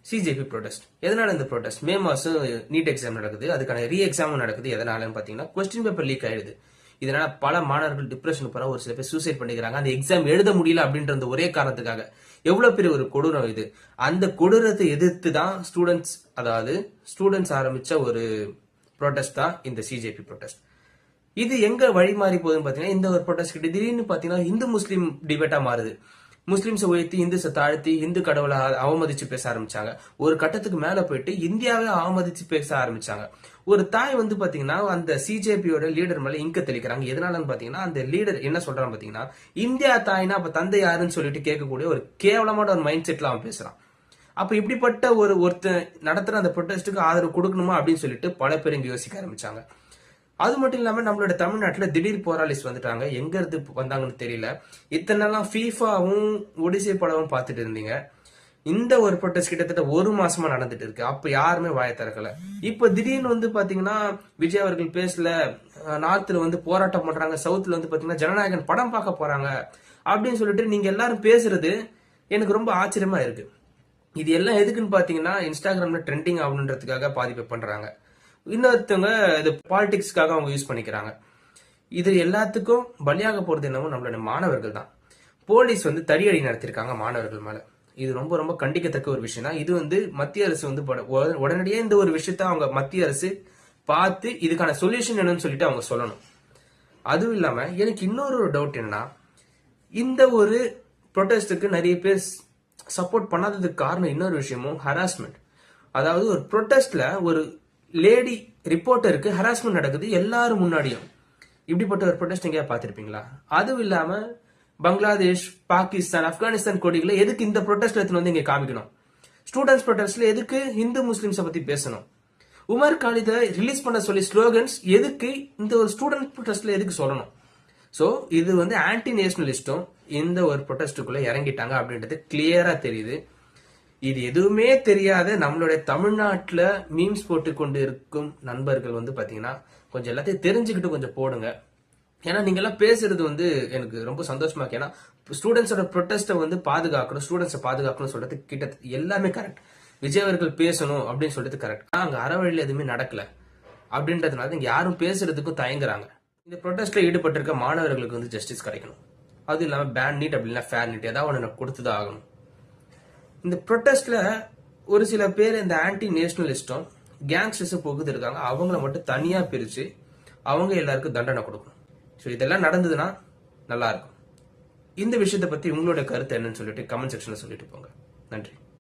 CJP protest. எதனால இந்த protest? மே மாசம் நீட் எக்ஸாம் நடக்குது, அதுக்கான ரீ எக்ஸாமும் நடக்குது. எதனாலன்னு பாத்தீங்கன்னா கொஸ்டின் பேப்பர் லீக் ஆயிடுது. இதனால பல மாணவர்கள் டிப்ரெஷன் போற, ஒரு சில பேர் சூசைட் பண்ணிக்கிறாங்க. அந்த எக்ஸாம் எழுத முடியல அப்படின்ற ஒரே காரணத்துக்காக. எவ்வளவு பெரிய ஒரு கொடூரம் இது! அந்த கொடூரத்தை எதிர்த்து தான் ஸ்டூடெண்ட்ஸ் ஆரம்பிச்ச ஒரு ப்ரொடெஸ்ட் தான் இந்த சிஜேபி ப்ரொடெஸ்ட். இது எங்க வழி மாறி போகுதுன்னு பாத்தீங்கன்னா, இந்த ஒரு ப்ரொடெஸ்ட் கிட்ட திடீர்னு பாத்தீங்கன்னா இந்து முஸ்லீம் டிபேட்டா மாறுது. முஸ்லிம்ஸை உயர்த்தி இந்துஸை தாழ்த்தி இந்து கடவுளை அவமதிச்சு பேச ஆரம்பிச்சாங்க. ஒரு கட்டத்துக்கு மேல போயிட்டு இந்தியாவே அவமதிச்சு பேச ஆரம்பிச்சாங்க. ஒரு தாய் பாத்தீங்கன்னா அந்த சிஜேபியோட லீடர் மேல இங்க தெளிக்கிறாங்க. எதனாலன்னு பாத்தீங்கன்னா அந்த லீடர் என்ன சொல்றான் பாத்தீங்கன்னா, இந்தியா தாய்னா அப்ப தந்தை யாருன்னு சொல்லிட்டு கேட்கக்கூடிய ஒரு கேவலமான ஒரு மைண்ட் செட்ல அவன் பேசுறான். அப்ப இப்படிப்பட்ட ஒருத்தர் நடத்துற அந்த ப்ரொடெஸ்டுக்கு ஆதரவு கொடுக்கணுமா அப்படின்னு சொல்லிட்டு பல பேர் இங்க யோசிக்க ஆரம்பிச்சாங்க. அது மட்டும் இல்லாம நம்மளோட தமிழ்நாட்டுல திடீர் போராளிஸ் வந்துட்டாங்க. எங்க இருந்து வந்தாங்கன்னு தெரியல. இத்தனை நாள் ஃபீஃபாவும் ஒடிசை படமும் பார்த்துட்டு இருந்தீங்க. இந்த ஒரு ப்ரொடெஸ்ட் கிட்டத்தட்ட ஒரு மாசமா நடந்துட்டு இருக்கு. அப்ப யாருமே வாய திறக்கல. இப்ப திடீர்னு பாத்தீங்கன்னா விஜய் அவர்கள் பேசல, நார்த்ல போராட்டம் பண்றாங்க, சவுத்ல பாத்தீங்கன்னா ஜனநாயகன் படம் பார்க்க போறாங்க அப்படின்னு சொல்லிட்டு நீங்க எல்லாரும் பேசுறது எனக்கு ரொம்ப ஆச்சரியமா இருக்கு. இது எல்லாம் எதுக்குன்னு பாத்தீங்கன்னா இன்ஸ்டாகிராம்ல ட்ரெண்டிங் ஆகணுன்றதுக்காக பாதிப்பு பண்றாங்க. இன்னொருத்தவங்க இது பாலிடிக்ஸ்க்காக அவங்க யூஸ் பண்ணிக்கிறாங்க. இது எல்லாத்துக்கும் பலியாக போறது என்னவோ நம்மளோட மாணவர்கள் தான். போலீஸ் தடியடி நடத்திருக்காங்க மாணவர்கள் மேல. இது ரொம்ப ரொம்ப கண்டிக்கத்தக்க ஒரு விஷயம் தான். இது மத்திய அரசு உடனடியே இந்த ஒரு விஷயத்த அவங்க மத்திய அரசு பார்த்து இதுக்கான சொல்யூஷன் என்னன்னு சொல்லிட்டு அவங்க சொல்லணும். அதுவும் இல்லாம எனக்கு இன்னொரு டவுட் என்னன்னா, இந்த ஒரு ப்ரொடெஸ்டுக்கு நிறைய பேர் சப்போர்ட் பண்ணாததுக்கு காரணம் இன்னொரு விஷயமும் ஹராஸ்மெண்ட். அதாவது ஒரு ப்ரொடெஸ்ட்ல ஒரு லேடி ரிப்போர்ட்டருக்கு ஹராஸ்மெண்ட் நடக்குது எல்லாரும் முன்னாடியும். இப்படிப்பட்ட ஒரு ப்ரொடெஸ்ட் எங்கேயா பார்த்திருப்பீங்களா? அதுவும் இல்லாம பங்களாதேஷ், பாகிஸ்தான், ஆப்கானிஸ்தான் கொடிகளை எதுக்கு இந்த ப்ரொடெஸ்ட்ல எடுத்துன்னு இங்க காமிக்கணும்? ஸ்டூடெண்ட்ஸ் ப்ரொடெஸ்ட்ல எதுக்கு ஹிந்து முஸ்லிம்ஸை பத்தி பேசணும்? உமர் காலித ரிலீஸ் பண்ண சொல்லி ஸ்லோகன்ஸ் எதுக்கு இந்த ஒரு ஸ்டூடெண்ட் ப்ரொடெஸ்ட்ல எதுக்கு சொல்லணும்? சோ இது ஆன்டி நேஷனலிஸ்டும் இந்த ஒரு ப்ரொடெஸ்டுக்குள்ள இறங்கிட்டாங்க அப்படின்றது கிளியரா தெரியுது. இது எதுவுமே தெரியாத நம்மளுடைய தமிழ்நாட்டுல மீம்ஸ் போட்டு கொண்டு இருக்கும் நண்பர்கள் பாத்தீங்கன்னா கொஞ்சம் எல்லாத்தையும் தெரிஞ்சுக்கிட்டு கொஞ்சம் போடுங்க. ஏன்னா நீங்க எல்லாம் பேசுறது எனக்கு ரொம்ப சந்தோஷமா இருக்கு. ஏன்னா ஸ்டூடெண்ட்ஸோட ப்ரொடெஸ்ட்டை பாதுகாக்கணும், ஸ்டூடெண்ட்ஸை பாதுகாக்கணும் சொல்றது கிட்ட எல்லாமே கரெக்ட். விஜய் அவர்கள் பேசணும் அப்படின்னு சொல்றது கரெக்ட். அங்க அறவழியில எதுவுமே நடக்கல அப்படின்றதுனால இங்க யாரும் பேசுறதுக்கும் தயங்குறாங்க. இந்த ப்ரொடெஸ்ட்ல ஈடுபட்டிருக்க மாணவர்களுக்கு ஜஸ்டிஸ் கிடைக்கணும். அது இல்லாம பேன் நீட் அப்படின்னா ஃபேர் நீட் ஏதாவது ஒன்று கொடுத்துதான் ஆகணும். இந்த ப்ரொடெஸ்ட்ல ஒரு சில பேர் இந்த ஆன்டி நேஷனலிஸ்டும் கேங்ஸ்டர்ஸும் போகுது இருக்காங்க. அவங்கள மட்டும் தனியா பிரிச்சு அவங்க எல்லாருக்கும் தண்டனை கொடுக்கணும். ஸோ இதெல்லாம் நடந்ததுன்னா நல்லா இருக்கும். இந்த விஷயத்தை பத்தி உங்களோட கருத்து என்னன்னு சொல்லிட்டு கமெண்ட் செக்ஷன்ல சொல்லிட்டு போங்க. நன்றி.